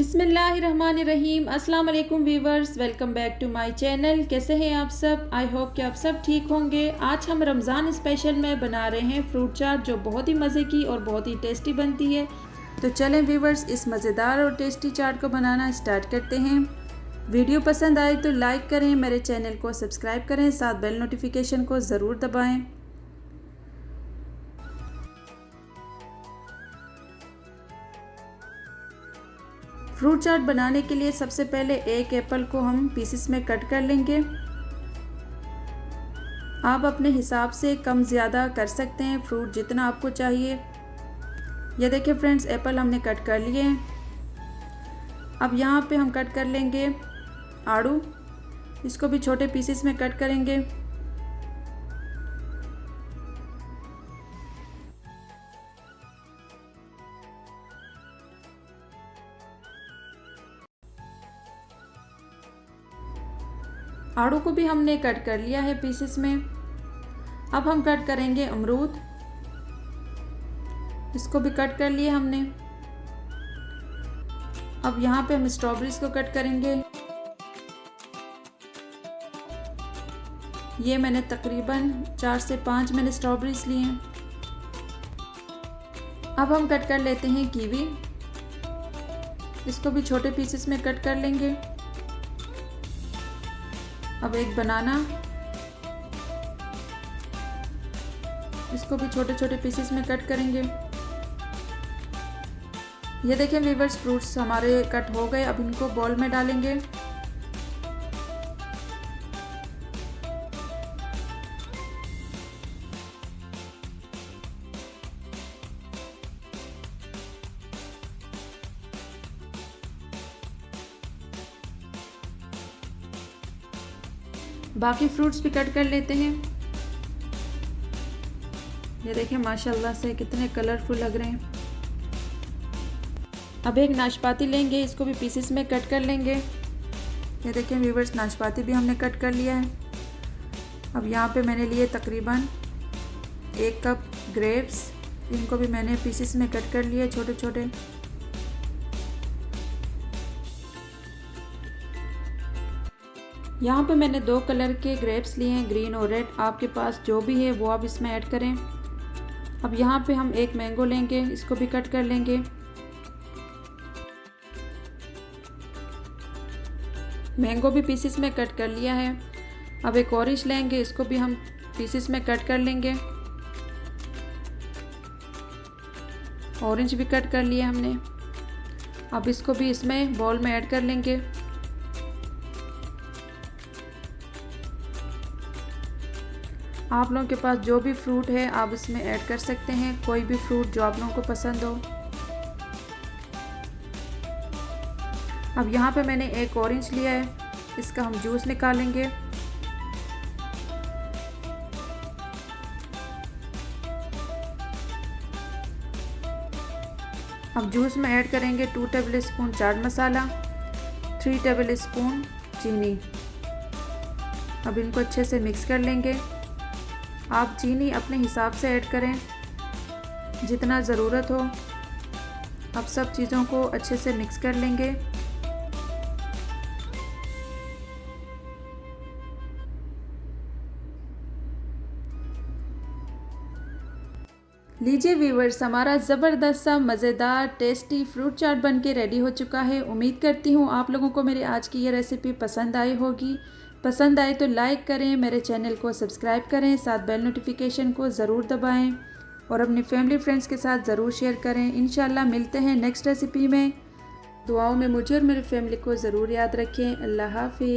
बिस्मिल्लाहिर्रहमानिर्रहीम। अस्सलाम वालेकुम viewers, welcome back to my channel. कैसे हैं आप सब? आई होप कि आप सब ठीक होंगे। आज हम रमज़ान स्पेशल में बना रहे हैं फ्रूट चाट, जो बहुत ही मज़े की और बहुत ही टेस्टी बनती है। तो चलें वीवर्स, इस मज़ेदार और टेस्टी चाट को बनाना स्टार्ट करते हैं। वीडियो पसंद आए तो लाइक करें, मेरे चैनल को सब्सक्राइब करें, साथ बेल नोटिफिकेशन को ज़रूर दबाएँ। फ्रूट चाट बनाने के लिए सबसे पहले एक एप्पल को हम पीसेस में कट कर लेंगे। आप अपने हिसाब से कम ज़्यादा कर सकते हैं, फ्रूट जितना आपको चाहिए। ये देखिए फ्रेंड्स, एप्पल हमने कट कर लिए हैं। अब यहाँ पे हम कट कर लेंगे आड़ू, इसको भी छोटे पीसेस में कट करेंगे। आड़ू को भी हमने कट कर लिया है पीसेस में। अब हम कट करेंगे अमरूद, इसको भी कट कर लिया हमने। अब यहाँ पे हम स्ट्रॉबेरीज को कट करेंगे। ये मैंने तकरीबन 4 से 5 मैंने स्ट्रॉबेरीज ली हैं। अब हम कट कर लेते हैं कीवी, इसको भी छोटे पीसेस में कट कर लेंगे। अब एक बनाना, इसको भी छोटे छोटे पीसेस में कट करेंगे। ये देखिए वीवर्स, फ्रूट्स हमारे कट हो गए। अब इनको बाउल में डालेंगे। बाकी फ्रूट्स भी कट कर लेते हैं। ये देखिए माशाल्लाह से कितने कलरफुल लग रहे हैं। अब एक नाशपाती लेंगे, इसको भी पीसेस में कट कर लेंगे। ये देखिए व्यूअर्स, नाशपाती भी हमने कट कर लिया है। अब यहाँ पे मैंने लिए तकरीबन 1 कप ग्रेप्स, इनको भी मैंने पीसेस में कट कर लिए छोटे छोटे। यहाँ पे मैंने 2 कलर के ग्रेप्स लिए हैं, ग्रीन और रेड। आपके पास जो भी है वो आप इसमें ऐड करें। अब यहाँ पे हम एक मैंगो लेंगे, इसको भी कट कर लेंगे। मैंगो भी पीसेस में कट कर लिया है। अब एक ऑरेंज लेंगे, इसको भी हम पीसेस में कट कर लेंगे। ऑरेंज भी कट कर लिया हमने। अब इसको भी इसमें बाउल में ऐड कर लेंगे। आप लोगों के पास जो भी फ्रूट है आप इसमें ऐड कर सकते हैं, कोई भी फ्रूट जो आप लोगों को पसंद हो। अब यहाँ पे मैंने एक ऑरेंज लिया है, इसका हम जूस निकालेंगे। अब जूस में ऐड करेंगे 2 table spoon chaat masala, 3 table spoon चीनी। अब इनको अच्छे से मिक्स कर लेंगे। आप चीनी अपने हिसाब से ऐड करें, जितना ज़रूरत हो। अब सब चीज़ों को अच्छे से मिक्स कर लेंगे। लीजिए व्यूअर्स, हमारा ज़बरदस्त सा मज़ेदार टेस्टी फ्रूट चाट बनके रेडी हो चुका है। उम्मीद करती हूँ आप लोगों को मेरी आज की ये रेसिपी पसंद आई होगी। पसंद आए तो लाइक करें, मेरे चैनल को सब्सक्राइब करें, साथ बेल नोटिफिकेशन को ज़रूर दबाएं और अपनी फैमिली फ्रेंड्स के साथ ज़रूर शेयर करें। इंशाल्लाह मिलते हैं नेक्स्ट रेसिपी में। दुआओं में मुझे और मेरी फैमिली को ज़रूर याद रखें। अल्लाह हाफ़िज़।